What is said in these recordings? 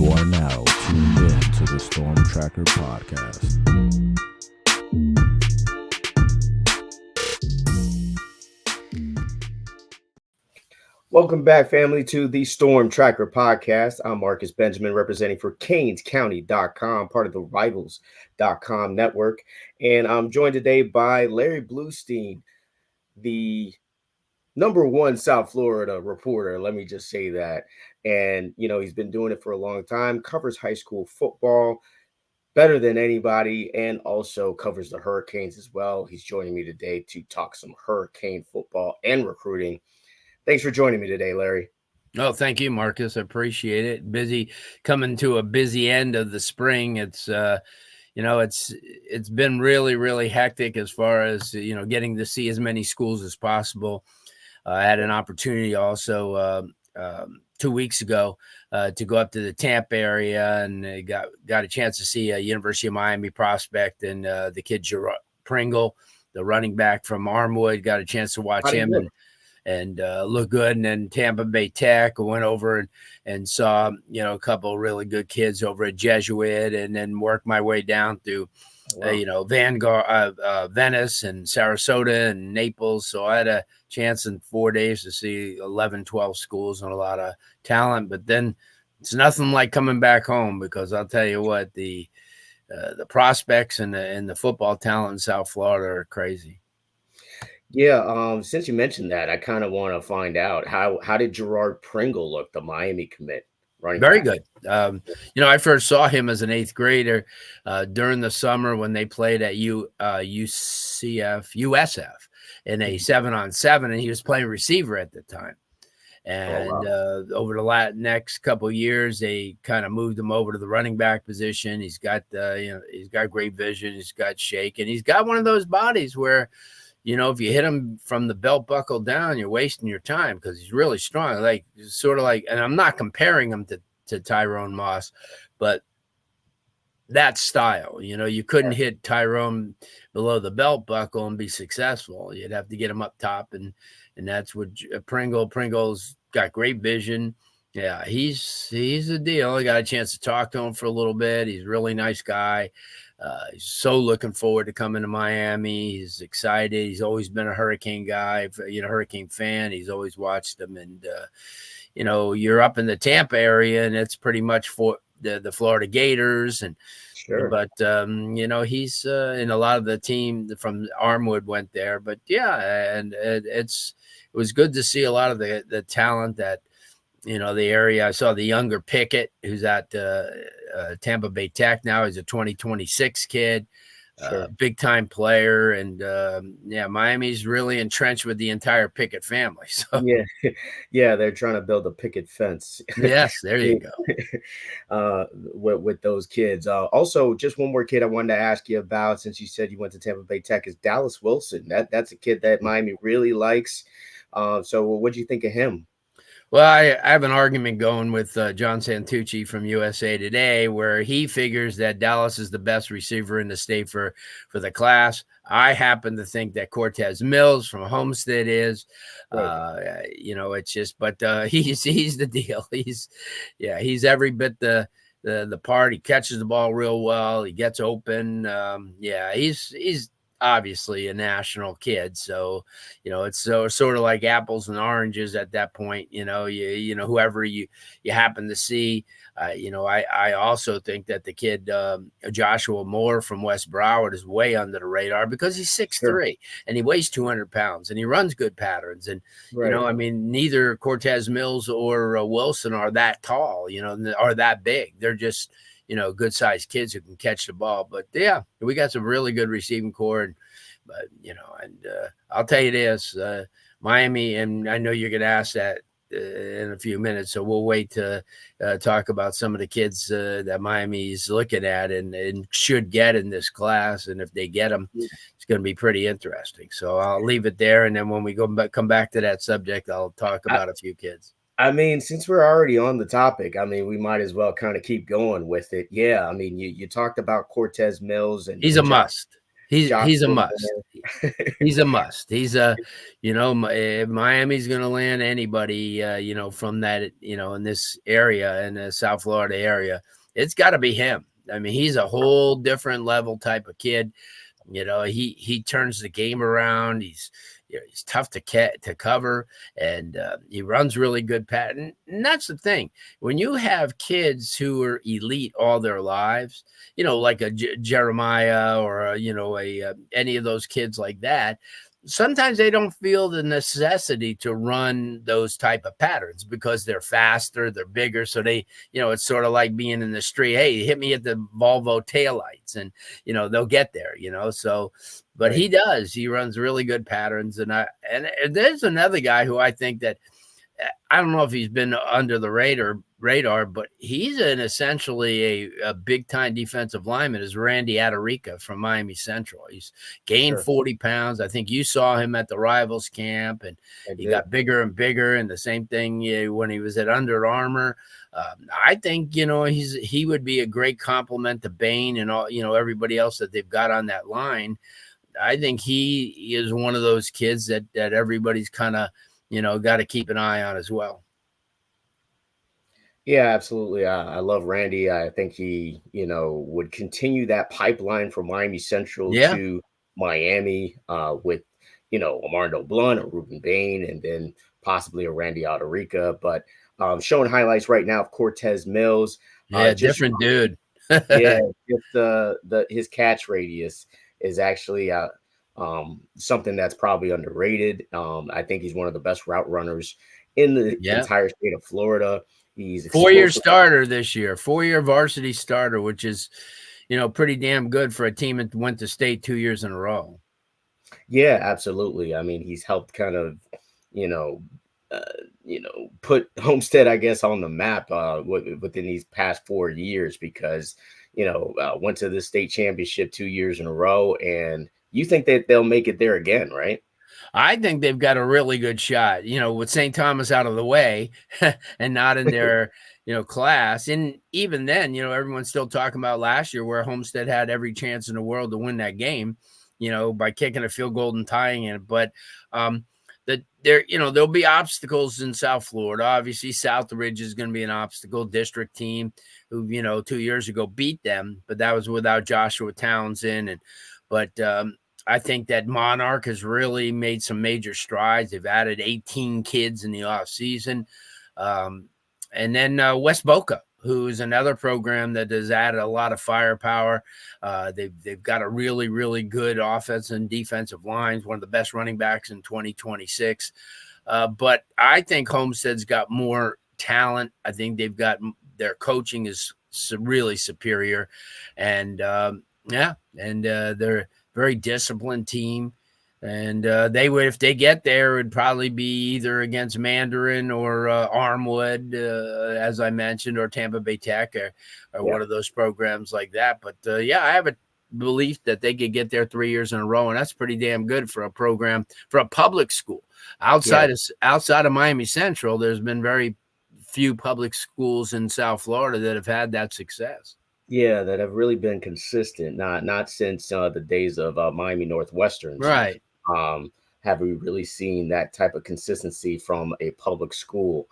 You are now tuned in to the Storm Tracker podcast. Welcome back, family, to the Storm Tracker podcast. I'm Marcus Benjamin, representing for CanesCounty.com, part of the Rivals.com network. And I'm joined today by Larry Blustein, the number one South Florida reporter. Let me just say that. And, you know, he's been doing it for a long time, covers high school football better than anybody, and also covers the Hurricanes as well. He's joining me today to talk some Hurricane football and recruiting. Thanks for joining me today, Larry. Oh, thank you, Marcus. I appreciate it. Busy, coming to a busy end of the spring. It's been really, really hectic as far as, getting to see as many schools as possible. I had an opportunity also 2 weeks ago to go up to the Tampa area, and got a chance to see a University of Miami prospect and the kid Girard Pringle, the running back from Armwood. Got a chance to watch him and look good. And then Tampa Bay Tech, went over and saw, a couple of really good kids over at Jesuit, and then worked my way down through, Vanguard, Venice and Sarasota and Naples. So I had a chance in 4 days to see 11, 12 schools and a lot of talent. But then it's nothing like coming back home, because I'll tell you what, the prospects and the football talent in South Florida are crazy. Yeah, since you mentioned that, I kind of want to find out how did Girard Pringle look, the Miami commit? Very good. I first saw him as an 8th grader during the summer when they played at USF in a 7-on-7, and he was playing receiver at the time. And over the next couple of years, they kind of moved him over to the running back position. He's got he's got great vision, he's got shake, and he's got one of those bodies where, if you hit him from the belt buckle down, you're wasting your time, because he's really strong. Like, sort of like, and I'm not comparing him to Tyrone Moss, but that style, you couldn't hit Tyrone below the belt buckle and be successful. You'd have to get him up top. And that's what Pringle's got great vision. Yeah, he's a deal. I got a chance to talk to him for a little bit. He's a really nice guy. He's so looking forward to coming to Miami. He's excited. He's always been a Hurricane guy, Hurricane fan. He's always watched them. And, you're up in the Tampa area, and it's pretty much for the Florida Gators. And sure. But, he's and a lot of the team from Armwood went there. But, yeah, and it was good to see a lot of the talent that, the area. I saw the younger Pickett, who's at Tampa Bay Tech now. He's a 2026 kid, Sure. Big time player. And Miami's really entrenched with the entire Pickett family. So yeah, they're trying to build a picket fence. Yes, there you go. With those kids. Also, just one more kid I wanted to ask you about, since you said you went to Tampa Bay Tech, is Dallas Wilson. That's a kid that Miami really likes. So what do you think of him? Well, I have an argument going with John Santucci from USA Today, where he figures that Dallas is the best receiver in the state for the class. I happen to think that Cortez Mills from Homestead is. Right. It's just, but he's the deal. He's every bit the part. He catches the ball real well. He gets open. He's obviously a national kid. So, it's sort of like apples and oranges at that point. Whoever you happen to see. I also think that the kid Joshua Moore from West Broward is way under the radar, because he's 6'3", and he weighs 200 pounds, and he runs good patterns. And neither Cortez Mills or Wilson are that tall, are that big. They're just good sized kids who can catch the ball. But yeah, we got some really good receiving core. But I'll tell you this, Miami, and I know you're going to ask that in a few minutes, so we'll wait to talk about some of the kids that Miami's looking at and should get in this class. And if they get them, it's going to be pretty interesting. So I'll leave it there. And then when we come back to that subject, I'll talk about a few kids. I mean, since we're already on the topic, we might as well kind of keep going with it. Yeah, you talked about Cortez Mills, and he's a must. He's a Joshua must. Moore. He's a must. He's a, if Miami's going to land anybody, from that, in this area, in the South Florida area, it's got to be him. I mean, he's a whole different level type of kid. He turns the game around. He's tough to cover, and he runs really good pattern. And that's the thing. When you have kids who are elite all their lives, like a Jeremiah or any of those kids like that, sometimes they don't feel the necessity to run those type of patterns because they're faster, they're bigger. So they, it's sort of like being in the street. Hey, hit me at the Volvo taillights and, they'll get there, so, but he does, he runs really good patterns. And there's another guy who I think that, I don't know if he's been under the radar, but he's essentially a big-time defensive lineman, is Randy Adirika from Miami Central. He's gained 40 pounds. I think you saw him at the Rivals camp, and he got bigger and bigger, and the same thing when he was at Under Armour. I think, he would be a great compliment to Bain and all, everybody else that they've got on that line. I think he is one of those kids that everybody's kind of, got to keep an eye on as well. Yeah, absolutely. I love Randy. I think he, would continue that pipeline from Miami Central to Miami with, Amardo Blunt or Ruben Bain, and then possibly a Randy Adirika. But showing highlights right now of Cortez Mills. Different dude. Just his catch radius is actually something that's probably underrated. I think he's one of the best route runners in the entire state of Florida. He's 4-year starter this year, 4-year varsity starter, which is, pretty damn good for a team that went to state 2 years in a row. Yeah, absolutely. I mean, he's helped kind of, put Homestead, I guess, on the map within these past 4 years because, went to the state championship 2 years in a row, and you think that they'll make it there again, right? I think they've got a really good shot, with St. Thomas out of the way and not in their, class. And even then, everyone's still talking about last year where Homestead had every chance in the world to win that game, by kicking a field goal and tying it. But there'll be obstacles in South Florida. Obviously, Southridge is going to be an obstacle district team who, 2 years ago beat them, but that was without Joshua Townsend. But I think that Monarch has really made some major strides. They've added 18 kids in the offseason. And then West Boca, who is another program that has added a lot of firepower. They've got a really, really good offense and defensive lines, one of the best running backs in 2026. But I think Homestead's got more talent. I think they've got their coaching is really superior. And they're very disciplined team, and they would, if they get there, would probably be either against Mandarin or Armwood, as I mentioned, or Tampa Bay Tech, or one of those programs like that. But I have a belief that they could get there 3 years in a row, and that's pretty damn good for a program, for a public school. Outside of Miami Central, there's been very few public schools in South Florida that have had that success. Yeah, that have really been consistent, not since the days of Miami Northwestern. Right. Have we really seen that type of consistency from a public school?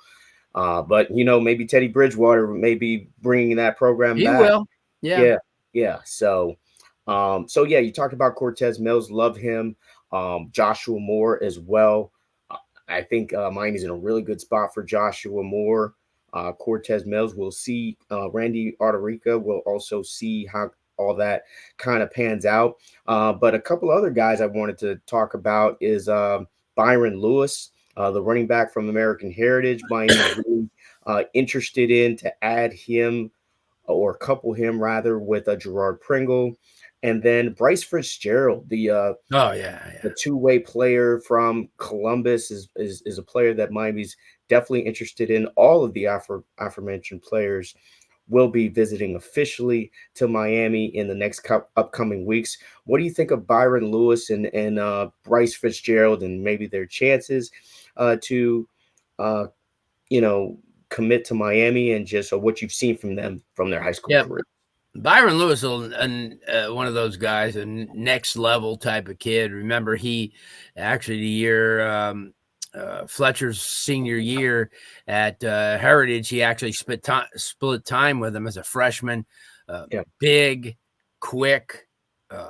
But, maybe Teddy Bridgewater may be bringing that program back. He will. Yeah. So, you talked about Cortez Mills. Love him. Joshua Moore as well. I think Miami's in a really good spot for Joshua Moore. Cortez Mills, we'll see. Randy Adirika, will also see how all that kind of pans out. But a couple other guys I wanted to talk about is Byron Louis, the running back from American Heritage. Miami's really interested in to add him, or couple him rather, with Girard Pringle. And then Bryce Fitzgerald, the two-way player from Columbus, is a player that Miami's definitely interested in. All of the aforementioned players will be visiting officially to Miami in the next upcoming weeks. What do you think of Byron Louis and Bryce Fitzgerald, and maybe their chances to commit to Miami, and just what you've seen from them from their high school career? Byron Louis, one of those guys, a next level type of kid. Remember, he actually the year Fletcher's senior year at Heritage, he actually split time with him as a freshman. Big, quick,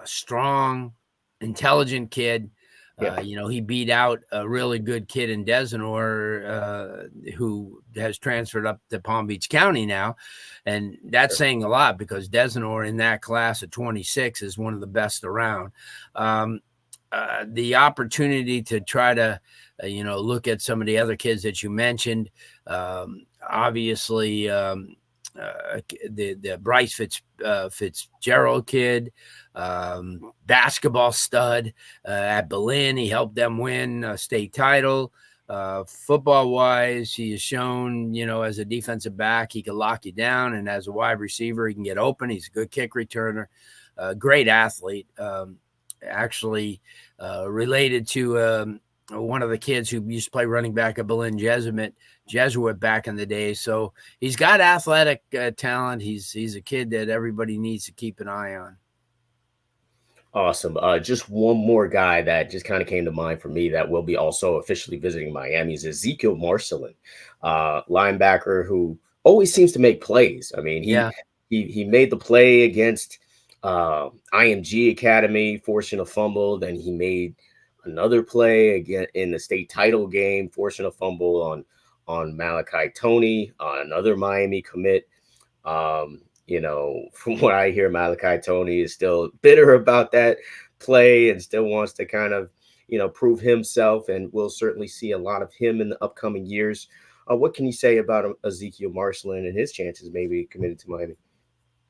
strong, intelligent kid. He beat out a really good kid in Desenor who has transferred up to Palm Beach County now. And that's saying a lot because Desenor in that class of 26 is one of the best around. The opportunity to try to, look at some of the other kids that you mentioned, obviously the Bryce Fitzgerald kid, basketball stud at Berlin. He helped them win a state title. Football wise, he has shown, as a defensive back, he can lock you down, and as a wide receiver, he can get open. He's a good kick returner, great athlete. Actually, related to one of the kids who used to play running back at Berlin Jesuit back in the day. So he's got athletic talent. He's a kid that everybody needs to keep an eye on. Awesome. Just one more guy that just kind of came to mind for me that will be also officially visiting Miami is Ezekiel Marcelin, linebacker who always seems to make plays. I mean, he made the play against IMG Academy, forcing a fumble. Then he made another play again in the state title game, forcing a fumble on Malachi Toney, another Miami commit. From what I hear, Malachi Toney is still bitter about that play and still wants to kind of, prove himself. And we'll certainly see a lot of him in the upcoming years. What can you say about Ezekiel Marcelin and his chances maybe committed to Miami?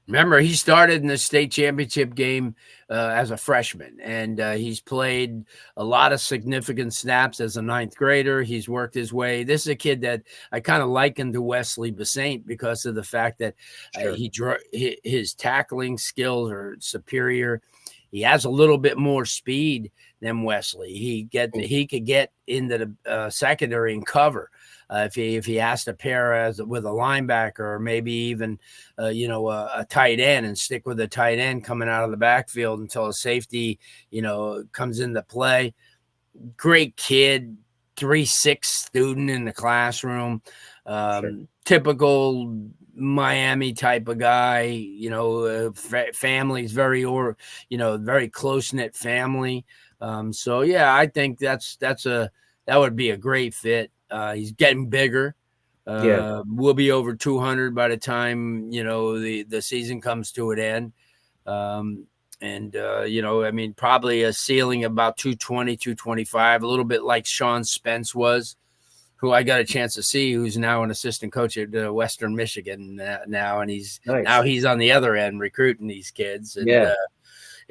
Remember, he started in the state championship game as a freshman, and he's played a lot of significant snaps as a ninth grader. He's worked his way. This is a kid that I kind of liken to Wesley Besant because of the fact that his tackling skills are superior. He has a little bit more speed than Wesley. He could get into the secondary and cover. If he has to pair with a linebacker or maybe even, a tight end and stick with a tight end coming out of the backfield until a safety, comes into play. Great kid, 3.6 student in the classroom, typical Miami type of guy, family's very close-knit family. I think that would be a great fit. He's getting bigger. We'll be over 200 by the time, the season comes to an end. Probably a ceiling about 220, 225, a little bit like Sean Spence was, who I got a chance to see, who's now an assistant coach at Western Michigan now. And he's on the other end recruiting these kids. And,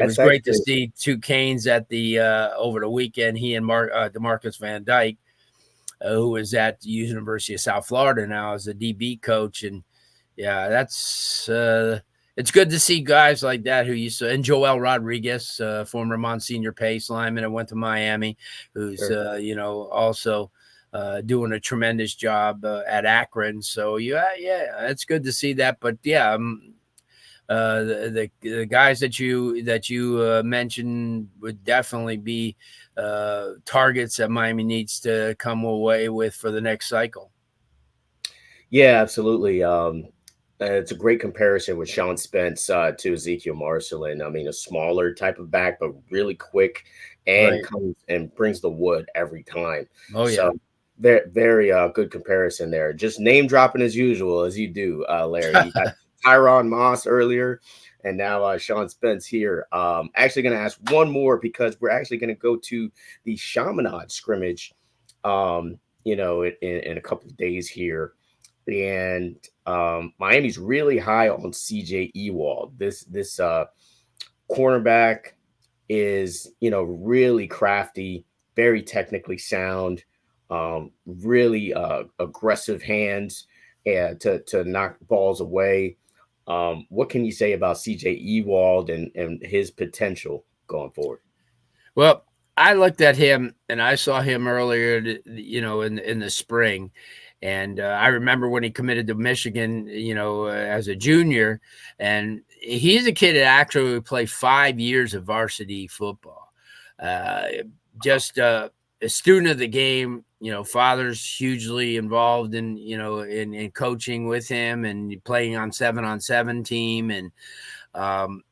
it was great to see two Canes at the over the weekend. He and DeMarcus Van Dyke, who is at the University of South Florida now as a DB coach. And that's it's good to see guys like that who used to, and Joel Rodriguez, former Monsignor Pace lineman and went to Miami, who's, also doing a tremendous job at Akron. So it's good to see that. But the guys that you mentioned would definitely be targets that Miami needs to come away with for the next cycle. Yeah, absolutely. It's a great comparison with Sean Spence to Ezekiel Marcelin. I mean, a smaller type of back, but really quick and comes and brings the wood every time. Oh, yeah. So very, very good comparison there. Just name dropping as usual, as you do, Larry. You got Tyron Moss earlier, and now Sean Spence here. Actually going to ask one more because we're actually going to go to the Chaminade scrimmage, in a couple of days here. And Miami's really high on CJ Ewald. This cornerback is, really crafty, very technically sound, really aggressive hands to knock balls away. What can you say about CJ Ewald and his potential going forward? Well, I looked at him and I saw him earlier, in the spring. And I remember when he committed to Michigan, as a junior, and he's a kid that actually would play 5 years of varsity football. Just a student of the game. Father's hugely involved in coaching with him and playing on 7-on-7 team. And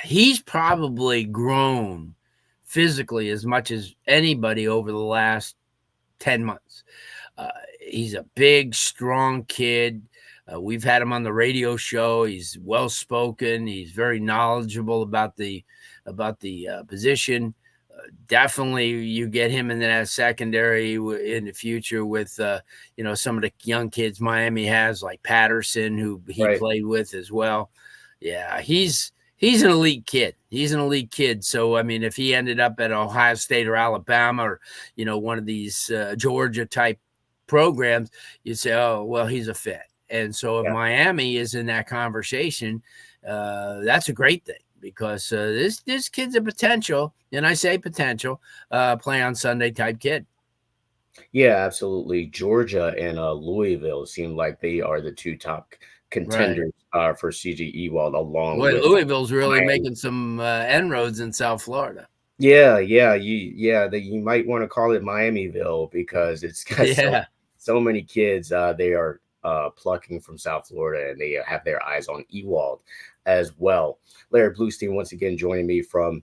he's probably grown physically as much as anybody over the last 10 months. He's a big, strong kid. We've had him on the radio show. He's well-spoken. He's very knowledgeable about the position. Definitely, you get him in that secondary in the future with some of the young kids Miami has, like Patterson, who he played with as well. Yeah, he's an elite kid. He's an elite kid. So, I mean, if he ended up at Ohio State or Alabama or, one of these Georgia type programs, you'd say, oh, well, he's a fit. And so if Miami is in that conversation, that's a great thing because this kid's a potential, and I say potential, play on Sunday type kid. Yeah, absolutely. Georgia and Louisville seem like they are the two top contenders for CJ Ewald, along with Louisville's really Miami. making some inroads in South Florida. You might want to call it Miamiville because it's got so many kids they are plucking from South Florida, and they have their eyes on Ewald as well. Larry Blustein once again joining me from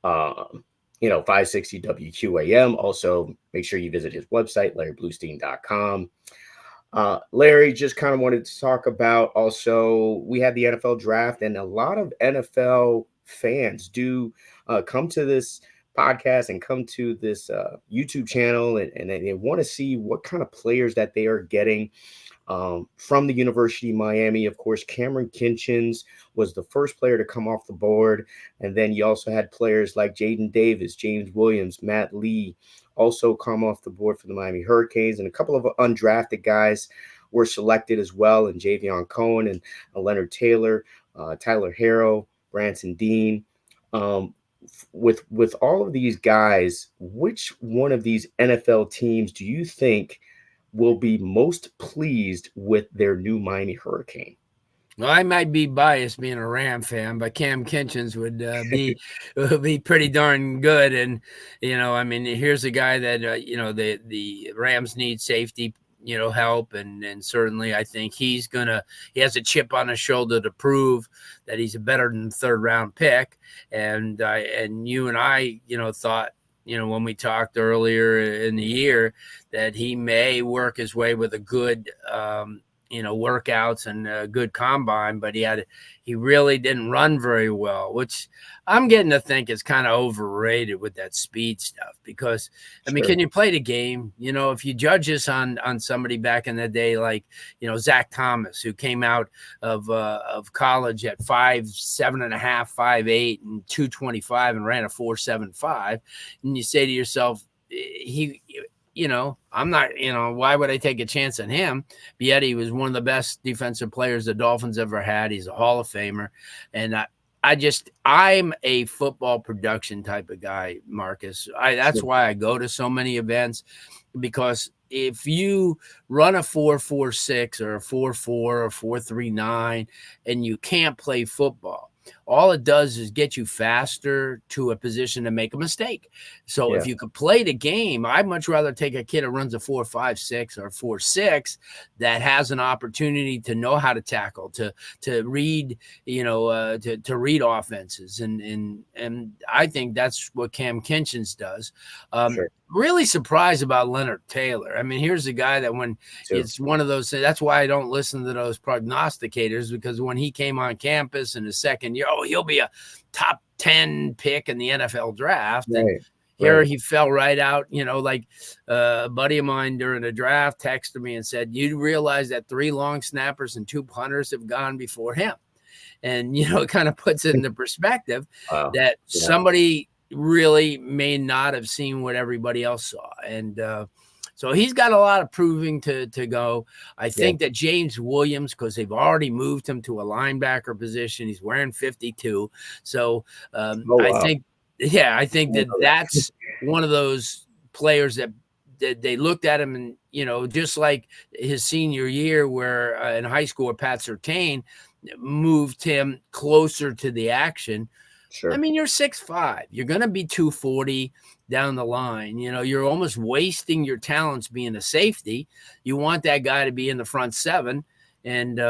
560 WQAM. Also, make sure you visit his website, LarryBlustein.com. Larry, just kind of wanted to talk about also, we had the NFL draft, and a lot of NFL fans do come to this podcast and come to this YouTube channel, and they want to see what kind of players that they are getting from the University of Miami. Of course, Cameron Kinchens was the first player to come off the board. And then you also had players like Jaden Davis, James Williams, Matt Lee also come off the board for the Miami Hurricanes. And a couple of undrafted guys were selected as well, and Javion Cohen and Leonard Taylor, Tyler Harrow, Branson Dean. With all of these guys, which one of these NFL teams do you think will be most pleased with their new Miami Hurricane? Well, I might be biased being a Ram fan, but Cam Kinchens would be pretty darn good. And, I mean, here's a guy that, the Rams need safety, help. And certainly I think he has a chip on his shoulder to prove that he's a better than third round pick. And you and I, thought, when we talked earlier in the year, that he may work his way with a good, workouts and a good combine, but he really didn't run very well, which I'm getting to think is kind of overrated with that speed stuff. Because, I mean, can you play the game? If you judge this on somebody back in the day, like, Zach Thomas, who came out of college at 5'7.5", 5'8", and 225 and ran a 4.75, and you say to yourself, I'm not, why would I take a chance on him? But yet he was one of the best defensive players the Dolphins ever had. He's a Hall of Famer. And I'm a football production type of guy, Marcus. That's why I go to so many events, because if you run a 4.46 or a 4.4 or 4.39 and you can't play football, all it does is get you faster to a position to make a mistake. So if you could play the game, I'd much rather take a kid who runs a 4.56 or 4.6 that has an opportunity to know how to tackle, to read, to read offenses. And I think that's what Cam Kinchens does. Really surprised about Leonard Taylor. I mean, here's a guy that it's one of those, that's why I don't listen to those prognosticators, because when he came on campus in his second year, he'll be a top 10 pick in the NFL draft. And here he fell right out, like a buddy of mine during the draft texted me and said, you realize that 3 long snappers and 2 punters have gone before him. And, it kind of puts it into perspective that somebody really may not have seen what everybody else saw. And so he's got a lot of proving to go. I think that James Williams, because they've already moved him to a linebacker position, he's wearing 52. So I think Yeah, I think that's one of those players that they looked at him and, just like his senior year where in high school where Pat Surtain moved him closer to the action. Sure. I mean, you're 6'5". You're going to be 240 down the line. You're almost wasting your talents being a safety. You want that guy to be in the front seven. And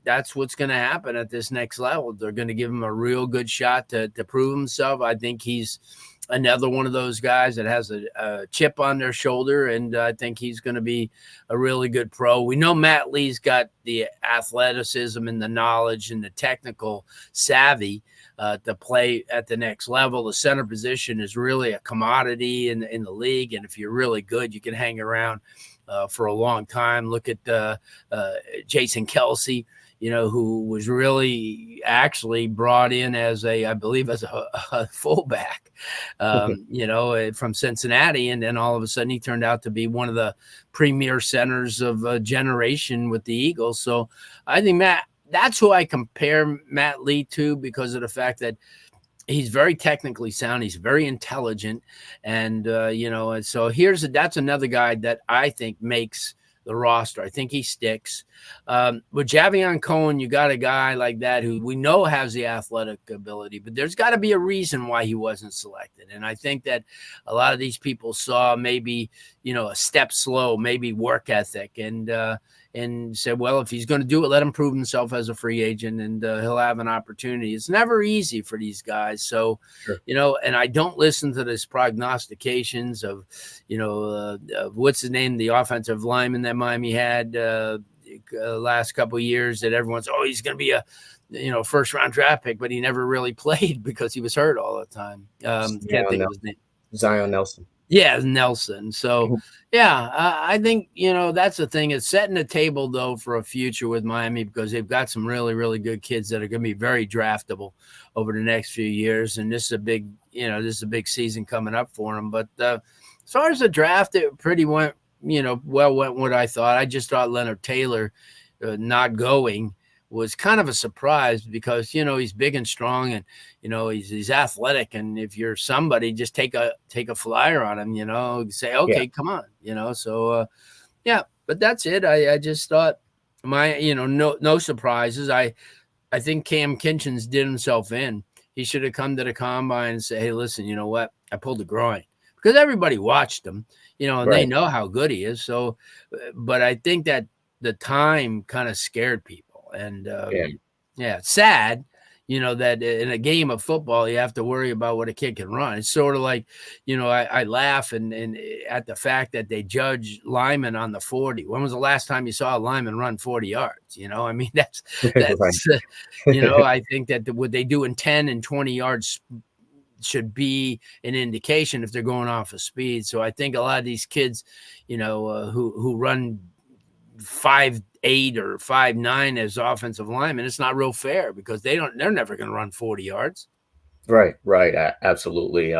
that's what's going to happen at this next level. They're going to give him a real good shot to prove himself. I think he's another one of those guys that has a chip on their shoulder, and I think he's going to be a really good pro. We know Matt Lee's got the athleticism and the knowledge and the technical savvy to play at the next level. The center position is really a commodity in the league, and if you're really good, you can hang around for a long time. Look at Jason Kelsey, who was really actually brought in as I believe as a fullback, from Cincinnati. And then all of a sudden he turned out to be one of the premier centers of a generation with the Eagles. So I think that's who I compare Matt Lee to because of the fact that he's very technically sound. He's very intelligent. And, so that's another guy that I think makes the roster. I think he sticks. With Javion Cohen, you got a guy like that who we know has the athletic ability, but there's got to be a reason why he wasn't selected. And I think that a lot of these people saw maybe, a step slow, maybe work ethic, and said, well, if he's going to do it, let him prove himself as a free agent and he'll have an opportunity. It's never easy for these guys. So, sure. And I don't listen to this prognostications of, what's his name, the offensive lineman that Miami had last couple of years that everyone's, he's going to be a first round draft pick, but he never really played because he was hurt all the time. Can't think of his name. Zion Nelson. Yeah, Nelson. So, I think, that's the thing. It's setting the table, though, for a future with Miami because they've got some really, really good kids that are going to be very draftable over the next few years. And this is a big season coming up for them. But as far as the draft, it pretty went what I thought. I just thought Leonard Taylor not going was kind of a surprise because, he's big and strong and, he's athletic. And if you're somebody, just take a flyer on him, say, okay, come on, so, but that's it. I just thought no surprises. I think Cam Kinchens did himself in. He should have come to the combine and say, hey, listen, you know what? I pulled a groin because everybody watched him, and they know how good he is. So, but I think that the time kind of scared people. And it's sad, that in a game of football, you have to worry about what a kid can run. It's sort of like, I laugh and at the fact that they judge linemen on the 40. When was the last time you saw a lineman run 40 yards? I mean, that's I think that what they do in 10 and 20 yards should be an indication if they're going off of speed. So I think a lot of these kids, who run 5'8" or 5'9" as offensive linemen, it's not real fair because they're never going to run 40 yards. Right. Absolutely.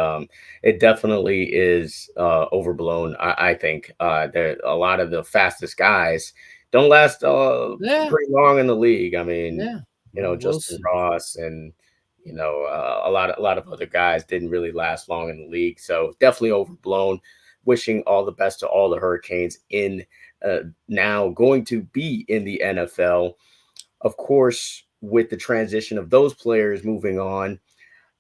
It definitely is overblown. I think that a lot of the fastest guys don't last pretty long in the league. I mean, Justin Ross and a lot of other guys didn't really last long in the league. So definitely overblown. Wishing all the best to all the Hurricanes in now going to be in the NFL. Of course, with the transition of those players moving on,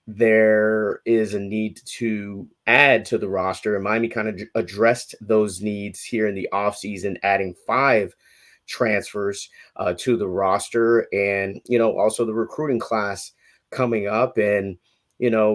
there is a need to add to the roster. And Miami kind of addressed those needs here in the offseason, adding 5 transfers to the roster and, also the recruiting class coming up. And,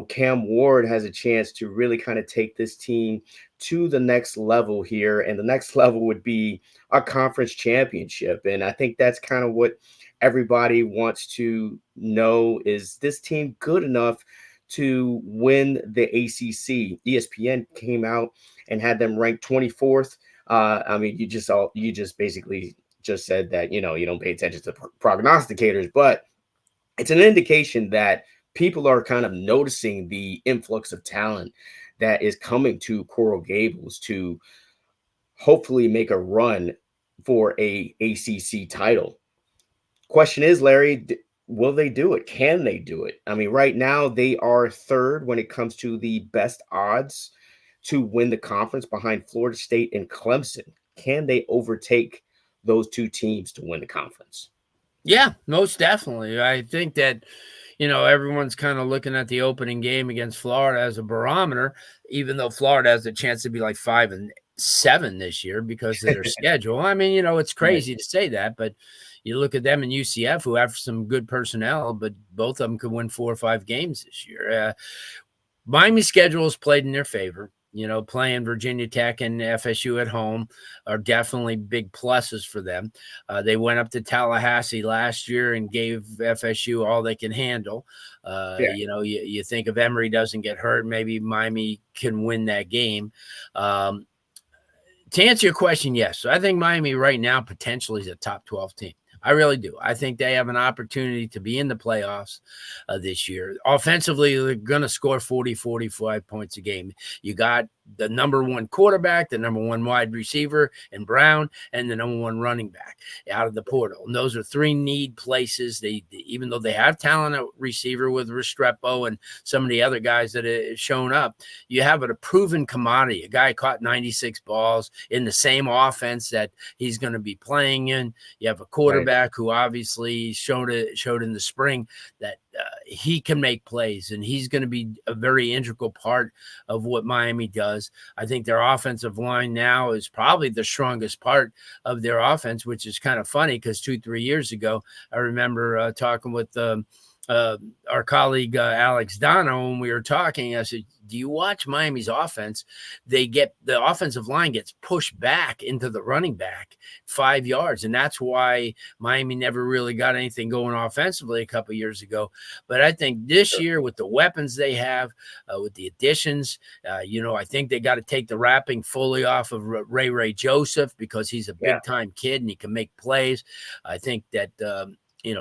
Cam Ward has a chance to really kind of take this team to the next level here. And the next level would be a conference championship. And I think that's kind of what everybody wants to know. Is this team good enough to win the ACC? ESPN came out and had them ranked 24th. I mean, you just basically just said that, you don't pay attention to prognosticators, but it's an indication that people are kind of noticing the influx of talent that is coming to Coral Gables to hopefully make a run for a ACC title. Question is, Larry, will they do it? Can they do it? I mean, right now they are third when it comes to the best odds to win the conference behind Florida State and Clemson. Can they overtake those two teams to win the conference? Yeah, most definitely. I think that, everyone's kind of looking at the opening game against Florida as a barometer, even though Florida has a chance to be like 5-7 this year because of their schedule. I mean, it's crazy to say that, but you look at them and UCF, who have some good personnel, but both of them could win 4 or 5 games this year. Miami's schedule is played in their favor. Playing Virginia Tech and FSU at home are definitely big pluses for them. They went up to Tallahassee last year and gave FSU all they can handle. You think if Emory doesn't get hurt, maybe Miami can win that game. To answer your question, yes. I think Miami right now potentially is a top 12 team. I really do. I think they have an opportunity to be in the playoffs this year. Offensively, they're going to score 40, 45 points a game. You got the number 1 quarterback, the number 1 wide receiver in Brown, and the number 1 running back out of the portal. And those are 3 need places. Even though they have talent at receiver with Restrepo and some of the other guys that have shown up, you have a proven commodity. A guy caught 96 balls in the same offense that he's going to be playing in. You have a quarterback who obviously showed in the spring that he can make plays, and he's going to be a very integral part of what Miami does. I think their offensive line now is probably the strongest part of their offense, which is kind of funny because 2-3 years ago, I remember talking with our colleague Alex Dono when we were talking. I said, do you watch Miami's offense? The offensive line gets pushed back into the running back 5 yards, and that's why Miami never really got anything going offensively a couple of years ago. But I think this year, with the weapons they have, with the additions, I think they got to take the wrapping fully off of Ray Joseph because he's a big-time kid and he can make plays. I think that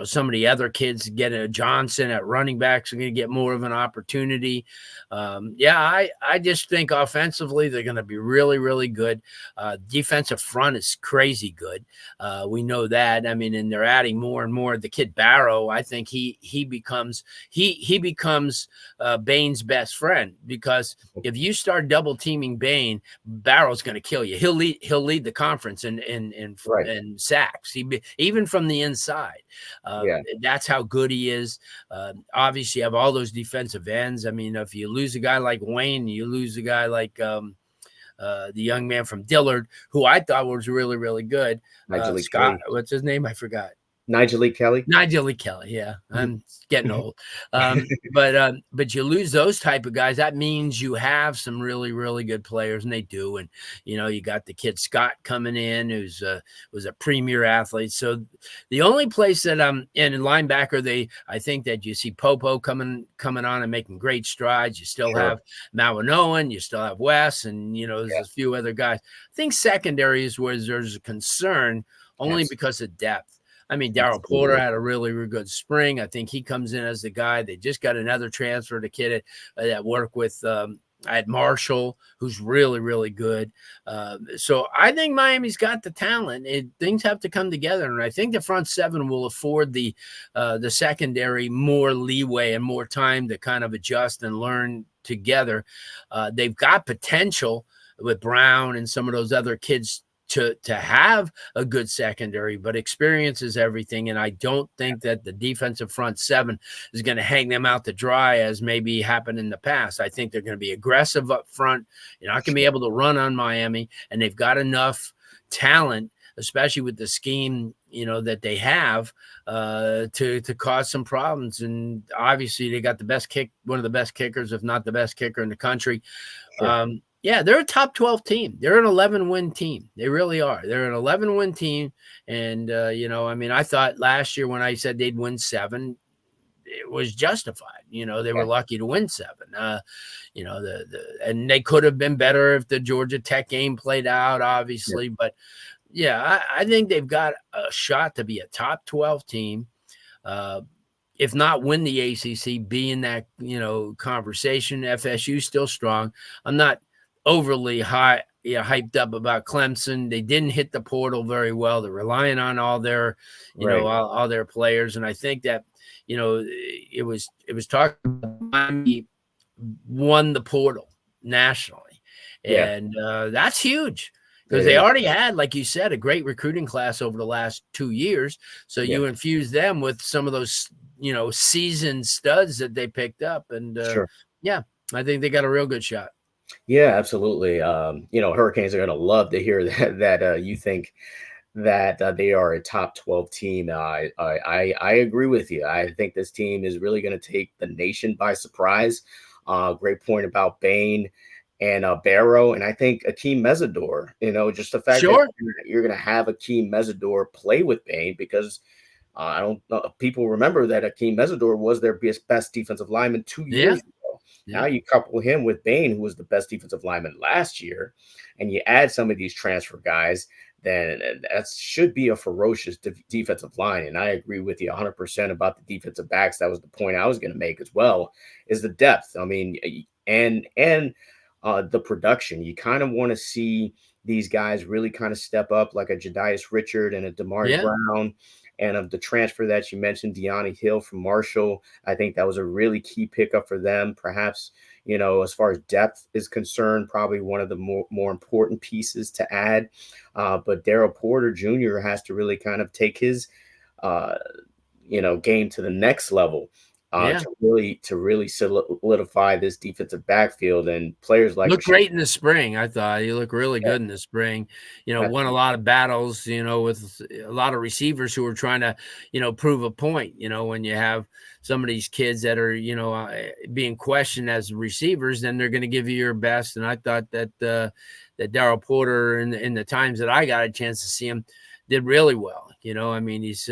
some of the other kids, getting a Johnson at running backs, are going to get more of an opportunity. I just think offensively they're going to be really, really good. Defensive front is crazy good. We know that. I mean, and they're adding more and more. The kid Barrow, I think he becomes Bain's best friend, because if you start double teaming Bain, Barrow's going to kill you. He'll lead the conference in sacks, even from the inside. That's how good he is. Obviously, you have all those defensive ends. I mean, if you lose a guy like Wayne, you lose a guy like the young man from Dillard, who I thought was really, really good. Scott, what's his name? I forgot. Nigel Lee Kelly. Yeah. I'm getting old. But you lose those type of guys. That means you have some really, really good players, and they do. And, you got the kid Scott coming in, who's was a premier athlete. So the only place that in linebacker, I think that you see Popo coming on and making great strides. You still have Mawanoan, you still have Wes, and, there's a few other guys. I think secondary is where there's a concern, only because of depth. I mean, Darryl Porter had a really, really good spring. I think he comes in as the guy. They just got another transfer, the kid that worked with at Marshall, who's really, really good. So I think Miami's got the talent. Things have to come together, and I think the front seven will afford the secondary more leeway and more time to kind of adjust and learn together. They've got potential with Brown and some of those other kids to have a good secondary, but experience is everything. And I don't think that the defensive front seven is going to hang them out to dry as maybe happened in the past. I think they're going to be aggressive up front. You're not going to be able to run on Miami, and they've got enough talent, especially with the scheme, that they have to cause some problems. And obviously they got one of the best kickers, if not the best kicker in the country. They're a top 12 team. They're an 11-win team. They really are. They're an 11-win team. And, I thought last year when I said they'd win 7, it was justified. They were lucky to win 7. And they could have been better if the Georgia Tech game played out, obviously. Yeah. But, I think they've got a shot to be a top 12 team. If not win the ACC, be in that, conversation. FSU still strong. I'm not overly high hyped up about Clemson. They didn't hit the portal very well. They're relying on all their, all their players. And I think that, it was talked about Miami won the portal nationally. And that's huge because they already had, like you said, a great recruiting class over the last 2 years. So you infuse them with some of those, seasoned studs that they picked up. And I think they got a real good shot. Yeah, absolutely. Hurricanes are going to love to hear that you think that they are a top 12 team. I agree with you. I think this team is really going to take the nation by surprise. Great point about Bain and Barrow, and I think Akeem Mesidor. Just the fact that you're going to have Akeem Mesidor play with Bain, because I don't know, people remember that Akeem Mesidor was their best defensive lineman 2 years ago. Now you couple him with Bain, who was the best defensive lineman last year, and you add some of these transfer guys, then that should be a ferocious defensive line. And I agree with you 100% about the defensive backs. That was the point I was going to make as well, is the depth. I mean, and the production. You kind of want to see these guys really kind of step up, like a Jadias Richard and a Damari Brown. And of the transfer that you mentioned, Deani Hill from Marshall, I think that was a really key pickup for them. Perhaps, as far as depth is concerned, probably one of the more important pieces to add. But Daryl Porter Jr. has to really kind of take his, game to the next level. To really solidify this defensive backfield, and players like look great in the spring. I thought he looked really good in the spring. Won a lot of battles. With a lot of receivers who were trying to, prove a point. When you have some of these kids that are, being questioned as receivers, then they're going to give you your best. And I thought that that Daryl Porter, in the times that I got a chance to see him, did really well. He's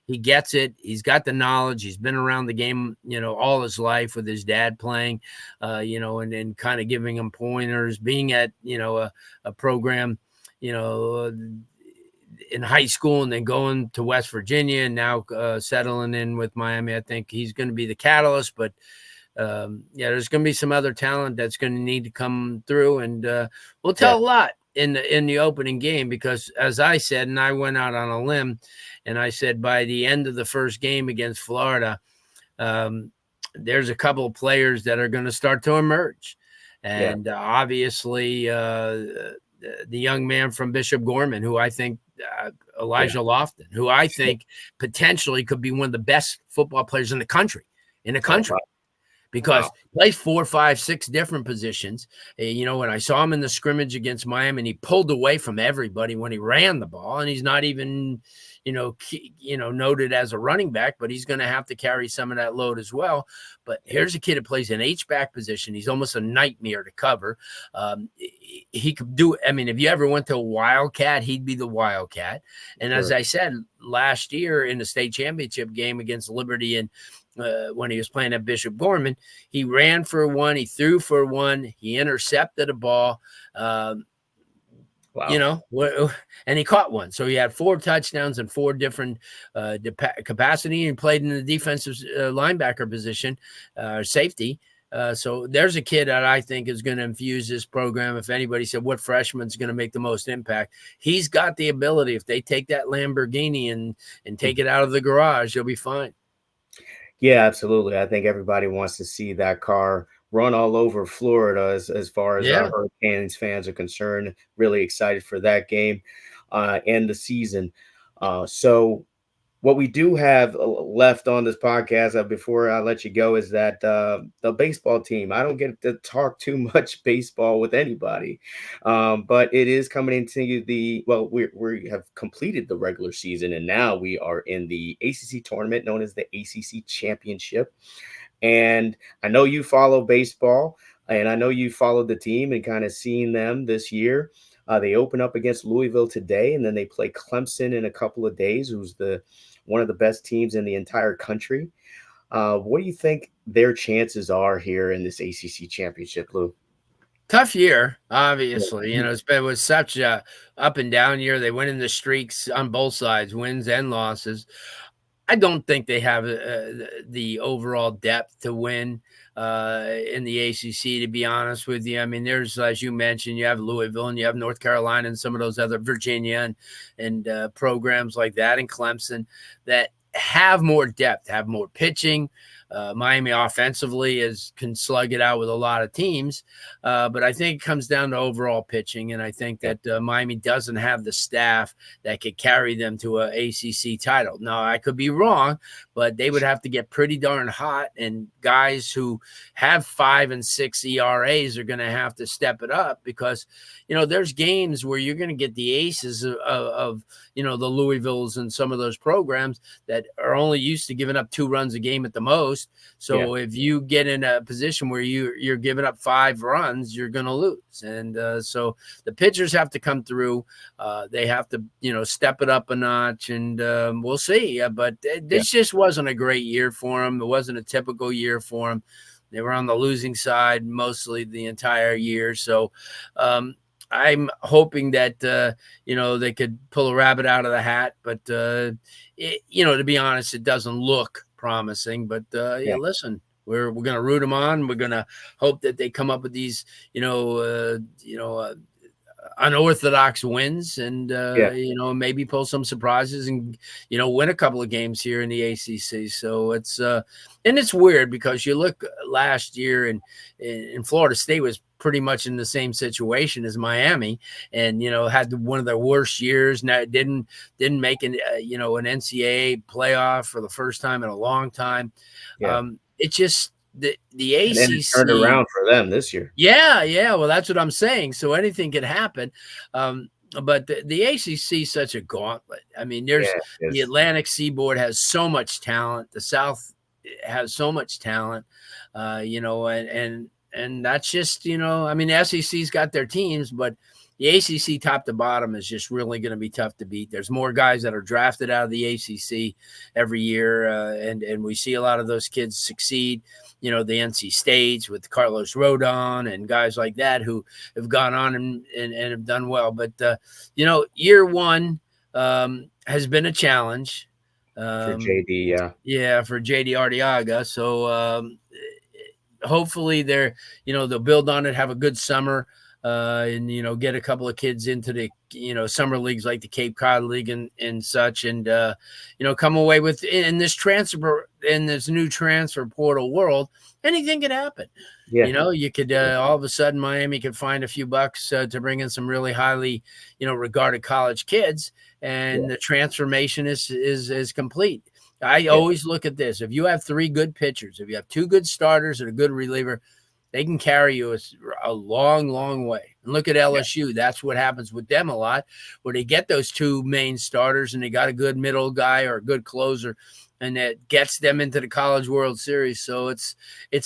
he gets it. He's got the knowledge. He's been around the game, all his life with his dad playing, and kind of giving him pointers, being at, a program, in high school, and then going to West Virginia, and now settling in with Miami. I think he's going to be the catalyst, but there's going to be some other talent that's going to need to come through, and we'll tell a lot in the opening game, because as I said, and I went out on a limb, and I said by the end of the first game against Florida, there's a couple of players that are going to start to emerge. And obviously the young man from Bishop Gorman, who I think Elijah Lofton, who I think potentially could be one of the best football players in the country. Because plays 4, 5, 6 different positions. When I saw him in the scrimmage against Miami, and he pulled away from everybody when he ran the ball, and he's not even, noted as a running back, but he's going to have to carry some of that load as well. But here's a kid that plays an H-back position. He's almost a nightmare to cover. He could do, if you ever went to a Wildcat, he'd be the Wildcat. And as I said, last year in the state championship game against Liberty, and when he was playing at Bishop Gorman, he ran for one, he threw for one, he intercepted a ball, and he caught one. So he had 4 touchdowns in 4 different capacity, and played in the defensive linebacker position, safety. So there's a kid that I think is going to infuse this program. If anybody said what freshman's going to make the most impact, he's got the ability. If they take that Lamborghini and take it out of the garage, he'll be fine. Yeah, absolutely. I think everybody wants to see that car run all over Florida as far as our Hurricanes fans are concerned. Really excited for that game and the season. So what we do have left on this podcast before I let you go is that the baseball team. I don't get to talk too much baseball with anybody, but it is coming into we have completed the regular season, and now we are in the ACC tournament known as the ACC Championship. And I know you follow baseball, and I know you followed the team and kind of seen them this year. They open up against Louisville today, and then they play Clemson in a couple of days, who's one of the best teams in the entire country. What do you think their chances are here in this ACC championship, Lou? Tough year, obviously. It was such a up and down year. They went in the streaks on both sides, wins and losses. I don't think they have the overall depth to win in the ACC, to be honest with you. I mean, there's, as you mentioned, you have Louisville and you have North Carolina and some of those other Virginia and programs like that, and Clemson, that have more depth, have more pitching. Miami offensively can slug it out with a lot of teams, but I think it comes down to overall pitching, and I think that Miami doesn't have the staff that could carry them to an ACC title. Now, I could be wrong, but they would have to get pretty darn hot, and guys who have 5 and 6 ERAs are going to have to step it up, because there's games where you're going to get the aces of the Louisvilles and some of those programs that are only used to giving up 2 runs a game at the most. So if you get in a position where you're giving up 5 runs, you're going to lose. And so the pitchers have to come through. They have to, step it up a notch, and we'll see. But this just wasn't a great year for them. It wasn't a typical year for them. They were on the losing side mostly the entire year. So I'm hoping that, they could pull a rabbit out of the hat. But, to be honest, it doesn't look promising. But, listen, we're going to root them on. We're going to hope that they come up with these, unorthodox wins, and maybe pull some surprises and win a couple of games here in the ACC. So it's and it's weird because you look last year and Florida State was pretty much in the same situation as Miami, and had one of their worst years. Now didn't make an NCAA playoff for the first time in a long time. It just the ACC, and then it turned around for them this year. Yeah. Well, that's what I'm saying. So anything could happen. But the ACC is such a gauntlet. I mean, the Atlantic Seaboard has so much talent. The South has so much talent, and that's just, I mean, the SEC's got their teams, but the ACC top to bottom is just really going to be tough to beat. There's more guys that are drafted out of the ACC every year, and we see a lot of those kids succeed. The NC States with Carlos Rodon and guys like that who have gone on and have done well. But, year one has been a challenge. For JD, for JD Arteaga. So hopefully they'll build on it, have a good summer, and get a couple of kids into the summer leagues like the Cape Cod League and such, and come away with in this new transfer portal world. Anything could happen. You could all of a sudden Miami could find a few bucks to bring in some really highly regarded college kids, and the transformation is complete. I always look at this: if you have 3 good pitchers, if you have 2 good starters and a good reliever, they can carry you a long, long way. And look at LSU. That's what happens with them a lot, where they get those 2 main starters and they got a good middle guy or a good closer, and that gets them into the College World Series. So it's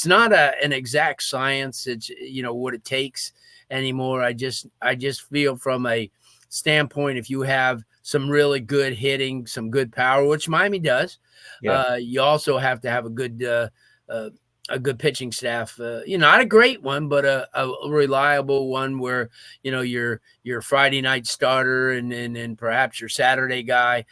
not an exact science. It's what it takes anymore. I just feel from a standpoint, if you have some really good hitting, some good power, which Miami does, you also have to have a good pitching staff, not a great one, but a reliable one where, your Friday night starter and perhaps your Saturday guy,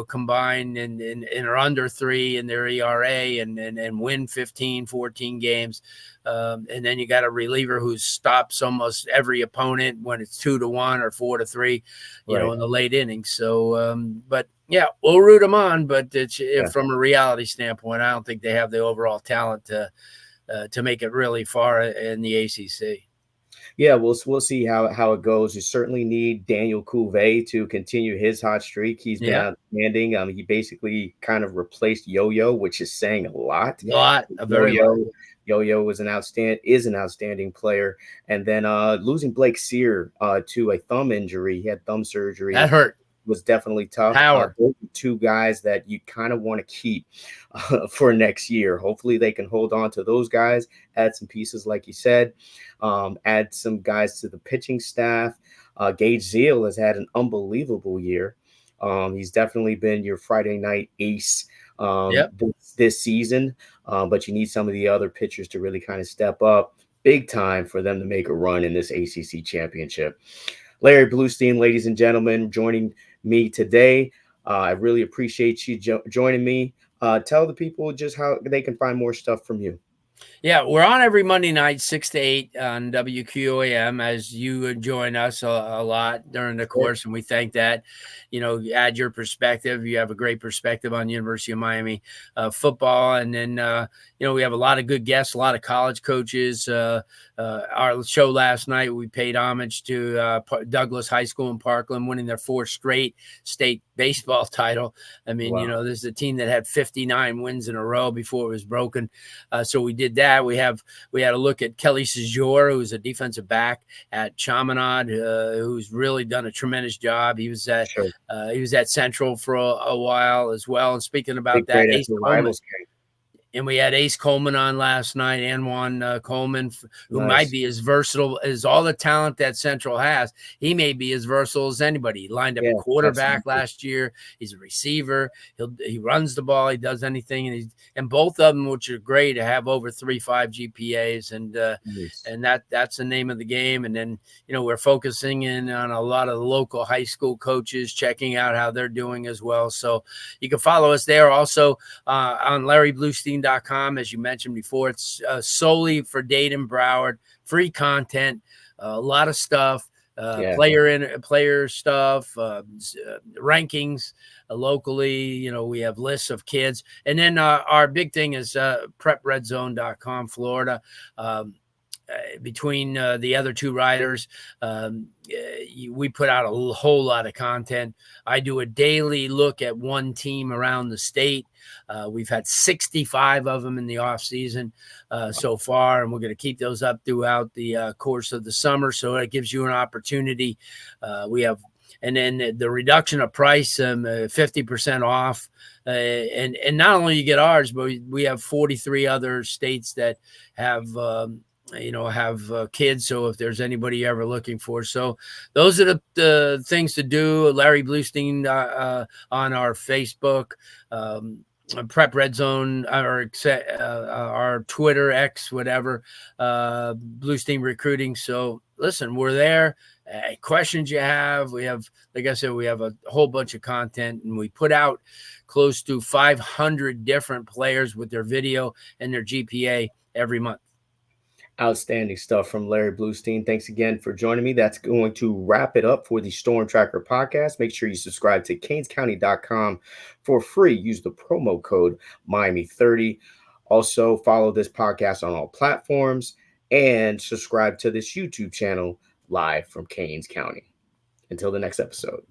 combine and are under 3 in their ERA and win 15, 14 games. And then you got a reliever who stops almost every opponent when it's 2-1 or 4-3, in the late innings. So, but yeah, we'll root them on, but from a reality standpoint, I don't think they have the overall talent to make it really far in the ACC. Yeah, we'll see how it goes. You certainly need Daniel Cuvée to continue his hot streak. He's been outstanding. He basically kind of replaced Yo-Yo, which is saying a lot. Yo-Yo is an outstanding player. And then losing Blake Sear to a thumb injury. He had thumb surgery. That hurt. Was definitely tough. Those are 2 guys that you kind of want to keep for next year. Hopefully they can hold on to those guys, add some pieces like you said, add some guys to the pitching staff. Gage Zeal has had an unbelievable year. He's definitely been your Friday night ace this season, but you need some of the other pitchers to really kind of step up big time for them to make a run in this ACC championship. Larry Blustein, ladies and gentlemen, joining me today. I really appreciate you joining me. Tell the people just how they can find more stuff from you. Yeah, we're on every Monday night, 6 to 8 on WQAM, as you join us a lot during the course, and we thank that. Add your perspective. You have a great perspective on University of Miami football, and then we have a lot of good guests, a lot of college coaches. Our show last night, we paid homage to Douglas High School in Parkland, winning their 4th straight state baseball title. I mean, Wow. this is a team that had 59 wins in a row before it was broken. So we did that. We had a look at Kelly Sejour, who's a defensive back at Chaminade, who's really done a tremendous job. He was at Central for a while as well. And speaking about that, Ace Coleman. And we had Ace Coleman on last night, Anwan Coleman, who might be as versatile as all the talent that Central has. He may be as versatile as anybody. He lined up a quarterback last year. He's a receiver. He runs the ball. He does anything. And both of them, which are great, have over 3.5 GPAs. And that's the name of the game. And then, we're focusing in on a lot of the local high school coaches, checking out how they're doing as well. So you can follow us there. Also on Larry Blustein.com, as you mentioned before. It's solely for Dayton, Broward, free content, a lot of stuff, player stuff, rankings locally. We have lists of kids. And then our big thing is prepredzone.com, Florida. Between the other two writers, we put out a whole lot of content. I do a daily look at one team around the state. We've had 65 of them in the off season so far, and we're going to keep those up throughout the course of the summer. So it gives you an opportunity. And then the reduction of price, 50% off. And not only you get ours, but we have 43 other states that have kids. So if there's anybody ever looking for, so those are the things to do. Larry Blustein on our Facebook, Prep Red Zone, or our Twitter, X, whatever, Blustein Recruiting. So listen, we're there. Questions you have, we have, like I said, we have a whole bunch of content, and we put out close to 500 different players with their video and their GPA every month. Outstanding stuff from Larry Blustein. Thanks again for joining me. That's going to wrap it up for the Storm Tracker podcast. Make sure you subscribe to canescounty.com for free. Use the promo code Miami30. Also, follow this podcast on all platforms and subscribe to this YouTube channel live from Canes County. Until the next episode.